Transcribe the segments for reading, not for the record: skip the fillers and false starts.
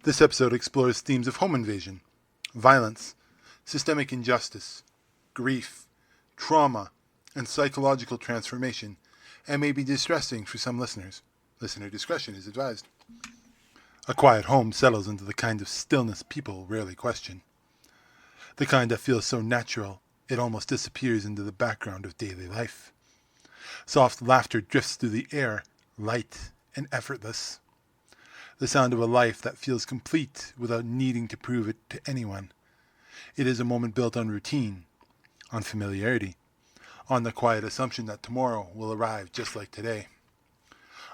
This episode explores themes of home invasion, violence, systemic injustice, grief, trauma, and psychological transformation, and may be distressing for some listeners. Listener discretion is advised. A quiet home settles into the kind of stillness people rarely question. The kind that feels so natural, it almost disappears into the background of daily life. Soft laughter drifts through the air, light and effortless. The sound of a life that feels complete without needing to prove it to anyone. It is a moment built on routine, on familiarity, on the quiet assumption that tomorrow will arrive just like today,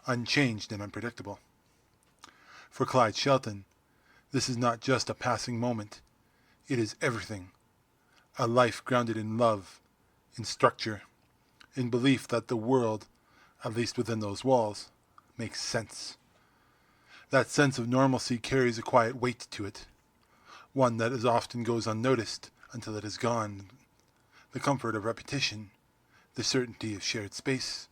unchanged and unpredictable. For Clyde Shelton, this is not just a passing moment. It is everything. A life grounded in love, in structure, in belief that the world, at least within those walls, makes sense. That sense of normalcy carries a quiet weight to it, one that as often goes unnoticed until it is gone. The comfort of repetition, the certainty of shared space,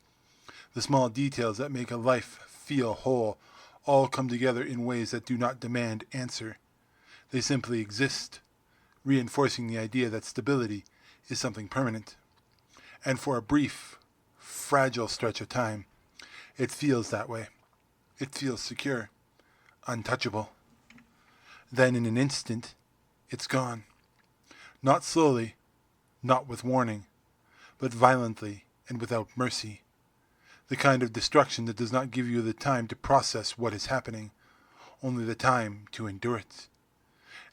the small details that make a life feel whole, all come together in ways that do not demand answer. They simply exist, reinforcing the idea that stability is something permanent. And for a brief, fragile stretch of time, it feels that way. It feels secure, untouchable. Then in an instant, it's gone. Not slowly, not with warning, but violently and without mercy. The kind of destruction that does not give you the time to process what is happening, only the time to endure it.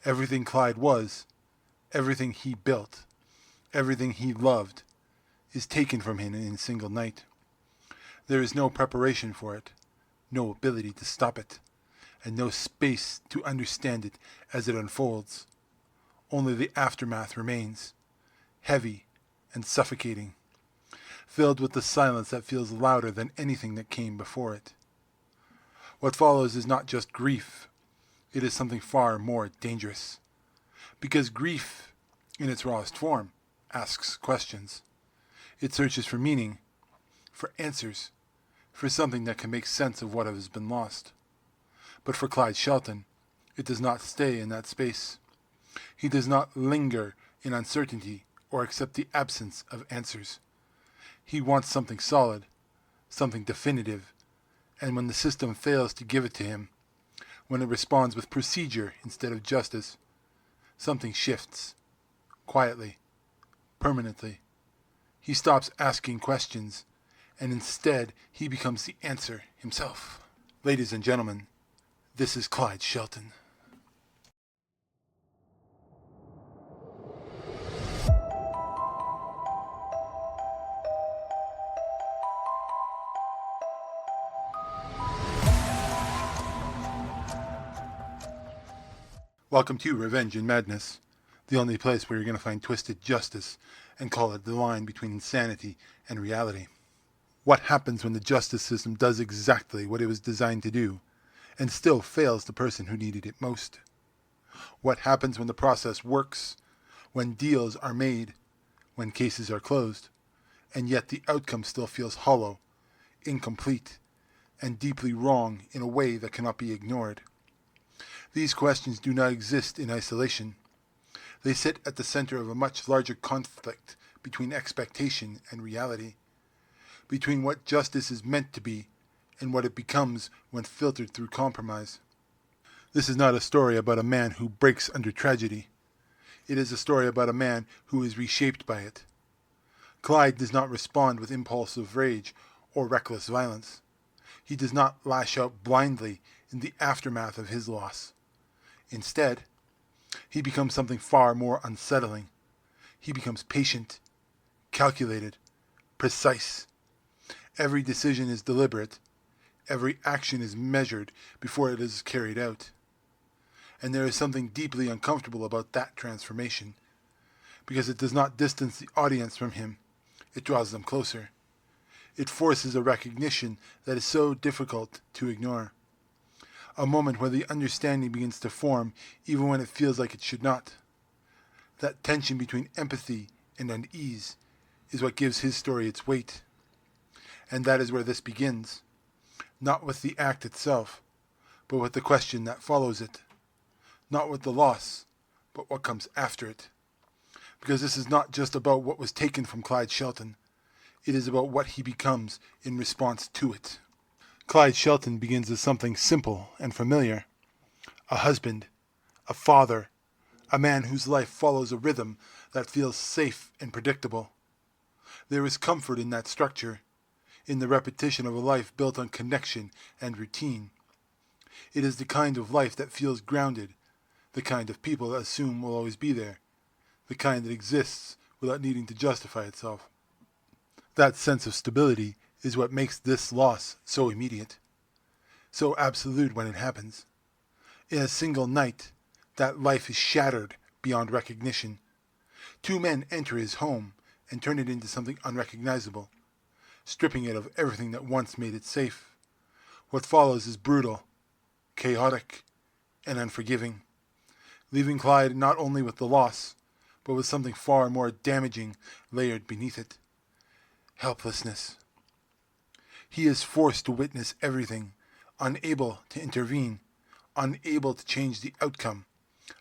Everything Clyde was, everything he built, everything he loved, is taken from him in a single night. There is no preparation for it, no ability to stop it, and no space to understand it as it unfolds. Only the aftermath remains, heavy and suffocating, filled with the silence that feels louder than anything that came before it. What follows is not just grief, it is something far more dangerous. Because grief, in its rawest form, asks questions. It searches for meaning, for answers, for something that can make sense of what has been lost. But for Clyde Shelton, it does not stay in that space. He does not linger in uncertainty or accept the absence of answers. He wants something solid, something definitive, and when the system fails to give it to him, when it responds with procedure instead of justice, something shifts, quietly, permanently. He stops asking questions, and instead he becomes the answer himself. Ladies and gentlemen, this is Clyde Shelton. Welcome to Revenge and Madness, the only place where you're going to find twisted justice and call it the line between insanity and reality. What happens when the justice system does exactly what it was designed to do and still fails the person who needed it most? What happens when the process works, when deals are made, when cases are closed, and yet the outcome still feels hollow, incomplete, and deeply wrong in a way that cannot be ignored? These questions do not exist in isolation. They sit at the center of a much larger conflict between expectation and reality, between what justice is meant to be and what it becomes when filtered through compromise. This is not a story about a man who breaks under tragedy. It is a story about a man who is reshaped by it. Clyde does not respond with impulsive rage or reckless violence. He does not lash out blindly in the aftermath of his loss. Instead, he becomes something far more unsettling. He becomes patient, calculated, precise. Every decision is deliberate. Every action is measured before it is carried out. And there is something deeply uncomfortable about that transformation, because it does not distance the audience from him. It draws them closer. It forces a recognition that is so difficult to ignore. A moment where the understanding begins to form even when it feels like it should not. That tension between empathy and unease is what gives his story its weight. And that is where this begins, not with the act itself, but with the question that follows it. not with the loss, but what comes after it. Because this is not just about what was taken from Clyde Shelton, it is about what he becomes in response to it. Clyde Shelton begins as something simple and familiar. A husband, a father, a man whose life follows a rhythm that feels safe and predictable. There is comfort in that structure, in the repetition of a life built on connection and routine. It is the kind of life that feels grounded, the kind of people that assume will always be there, the kind that exists without needing to justify itself. That sense of stability is what makes this loss so immediate, so absolute when it happens. In a single night, that life is shattered beyond recognition. Two men enter his home and turn it into something unrecognizable, stripping it of everything that once made it safe. What follows is brutal, chaotic, and unforgiving, leaving Clyde not only with the loss, but with something far more damaging layered beneath it: helplessness. He is forced to witness everything, unable to intervene, unable to change the outcome,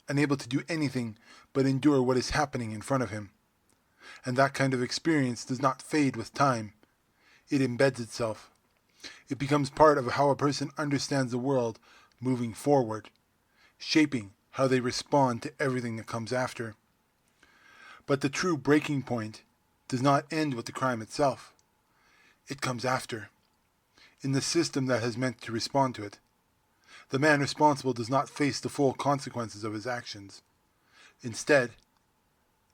unable to do anything but endure what is happening in front of him. And that kind of experience does not fade with time. It embeds itself. It becomes part of how a person understands the world moving forward, shaping how they respond to everything that comes after. But the true breaking point does not end with the crime itself. It comes after, in the system that has meant to respond to it. The man responsible does not face the full consequences of his actions. Instead,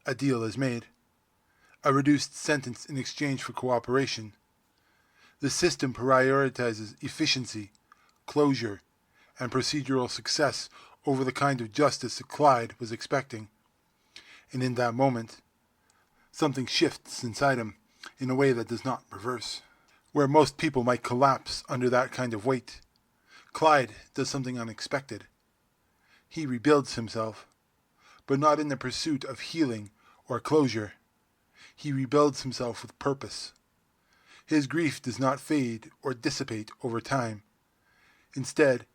a deal is made, a reduced sentence in exchange for cooperation. The system prioritizes efficiency, closure, and procedural success over the kind of justice that Clyde was expecting. And in that moment, something shifts inside him in a way that does not reverse. Where most people might collapse under that kind of weight, Clyde does something unexpected. He rebuilds himself, but not in the pursuit of healing or closure. He rebuilds himself with purpose. His grief does not fade or dissipate over time. Instead,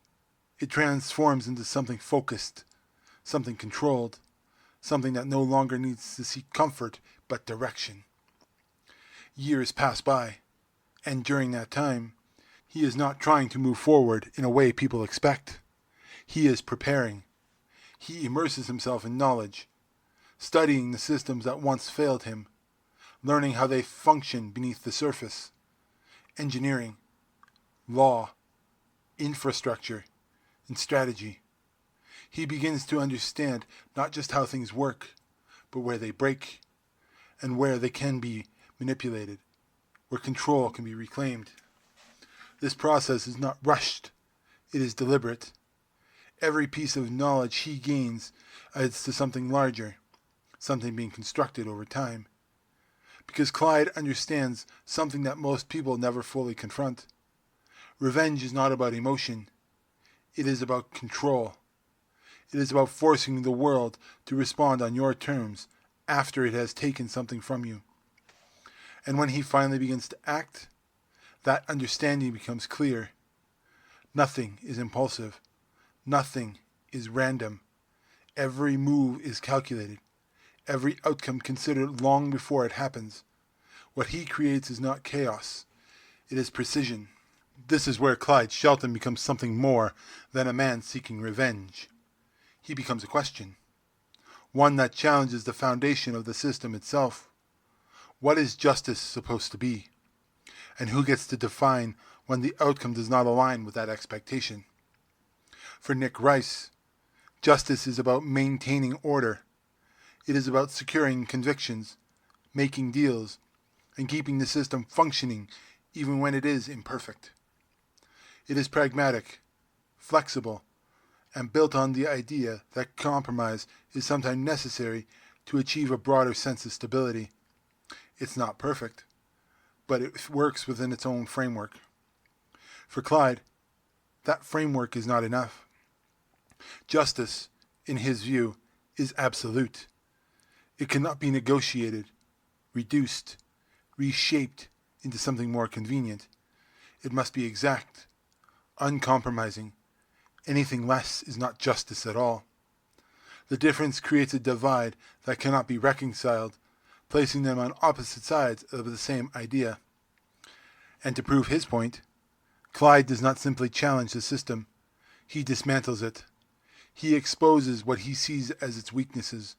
it transforms into something focused, something controlled, something that no longer needs to seek comfort but direction. Years pass by, and during that time, he is not trying to move forward in a way people expect. He is preparing. He immerses himself in knowledge, studying the systems that once failed him, learning how they function beneath the surface. Engineering, law, infrastructure, and strategy. He begins to understand not just how things work, but where they break, and where they can be manipulated, where control can be reclaimed. This process is not rushed, it is deliberate. Every piece of knowledge he gains adds to something larger, something being constructed over time. Because Clyde understands something that most people never fully confront. Revenge is not about emotion, it is about control. It is about forcing the world to respond on your terms after it has taken something from you. And when he finally begins to act, that understanding becomes clear. Nothing is impulsive. Nothing is random. Every move is calculated. Every outcome considered long before it happens. What he creates is not chaos. It is precision. This is where Clyde Shelton becomes something more than a man seeking revenge. He becomes a question. One that challenges the foundation of the system itself. What is justice supposed to be? And who gets to define when the outcome does not align with that expectation? For Nick Rice, justice is about maintaining order. It is about securing convictions, making deals, and keeping the system functioning even when it is imperfect. It is pragmatic, flexible, and built on the idea that compromise is sometimes necessary to achieve a broader sense of stability. It's not perfect, but it works within its own framework. For Clyde, that framework is not enough. Justice, in his view, is absolute. It cannot be negotiated, reduced, reshaped into something more convenient. It must be exact, uncompromising. Anything less is not justice at all. The difference creates a divide that cannot be reconciled, placing them on opposite sides of the same idea. And to prove his point, Clyde does not simply challenge the system, he dismantles it. He exposes what he sees as its weaknesses,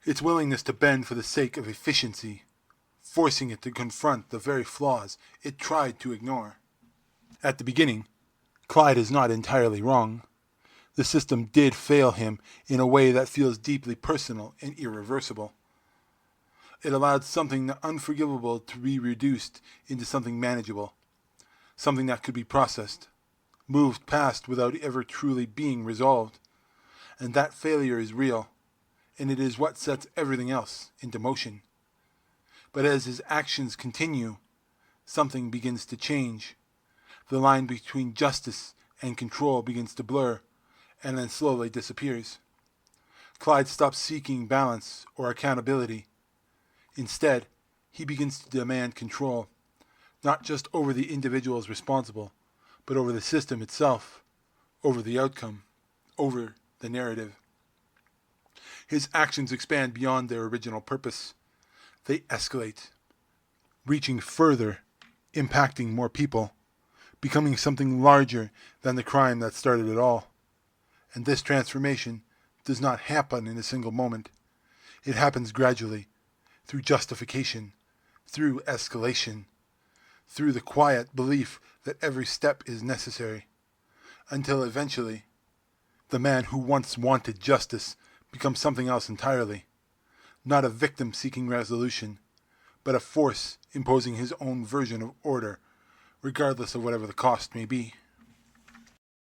its willingness to bend for the sake of efficiency, forcing it to confront the very flaws it tried to ignore. At the beginning, Clyde is not entirely wrong. The system did fail him in a way that feels deeply personal and irreversible. It allowed something unforgivable to be reduced into something manageable, something that could be processed, moved past without ever truly being resolved. And that failure is real, and it is what sets everything else into motion. But as his actions continue, something begins to change. The line between justice and control begins to blur, and then slowly disappears. Clyde stops seeking balance or accountability. Instead, he begins to demand control, not just over the individuals responsible, but over the system itself, over the outcome, over the narrative. His actions expand beyond their original purpose. They escalate, reaching further, impacting more people, becoming something larger than the crime that started it all. And this transformation does not happen in a single moment. It happens gradually, through justification, through escalation, through the quiet belief that every step is necessary, until eventually, the man who once wanted justice becomes something else entirely, not a victim seeking resolution, but a force imposing his own version of order, regardless of whatever the cost may be.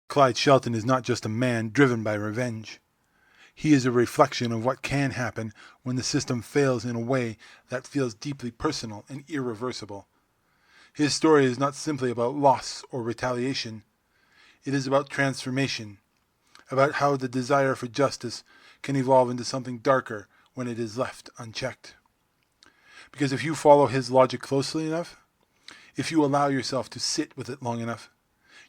Clyde Shelton is not just a man driven by revenge. He is a reflection of what can happen when the system fails in a way that feels deeply personal and irreversible. His story is not simply about loss or retaliation. It is about transformation, about how the desire for justice can evolve into something darker when it is left unchecked. Because if you follow his logic closely enough, if you allow yourself to sit with it long enough,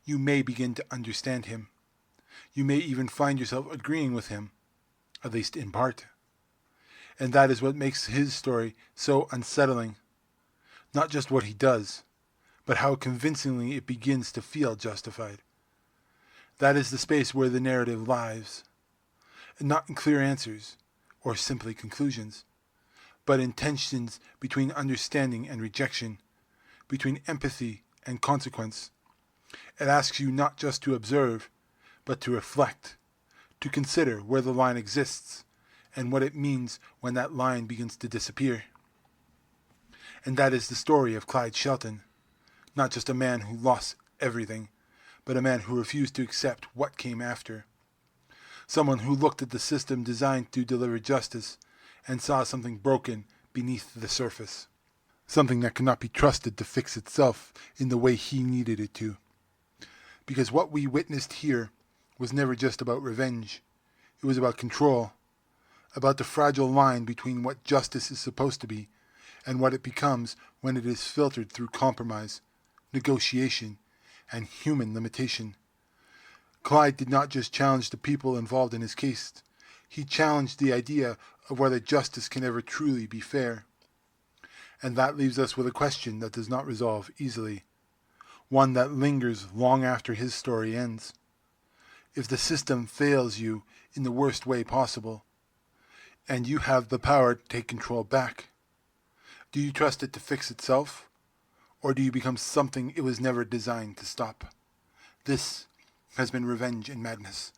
you may begin to understand him. You may even find yourself agreeing with him, at least in part. And that is what makes his story so unsettling. Not just what he does, but how convincingly it begins to feel justified. That is the space where the narrative lies, and not in clear answers or simply conclusions, but in tensions between understanding and rejection, between empathy and consequence. It asks you not just to observe, but to reflect, to consider where the line exists and what it means when that line begins to disappear. And that is the story of Clyde Shelton, not just a man who lost everything, but a man who refused to accept what came after. Someone who looked at the system designed to deliver justice and saw something broken beneath the surface, something that cannot be trusted to fix itself in the way he needed it to. Because what we witnessed here was never just about revenge. It was about control, about the fragile line between what justice is supposed to be and what it becomes when it is filtered through compromise, negotiation, and human limitation. Clyde did not just challenge the people involved in his case. He challenged the idea of whether justice can ever truly be fair. And that leaves us with a question that does not resolve easily, one that lingers long after his story ends. If the system fails you in the worst way possible, and you have the power to take control back, do you trust it to fix itself, or do you become something it was never designed to stop? This has been Revenge and Madness.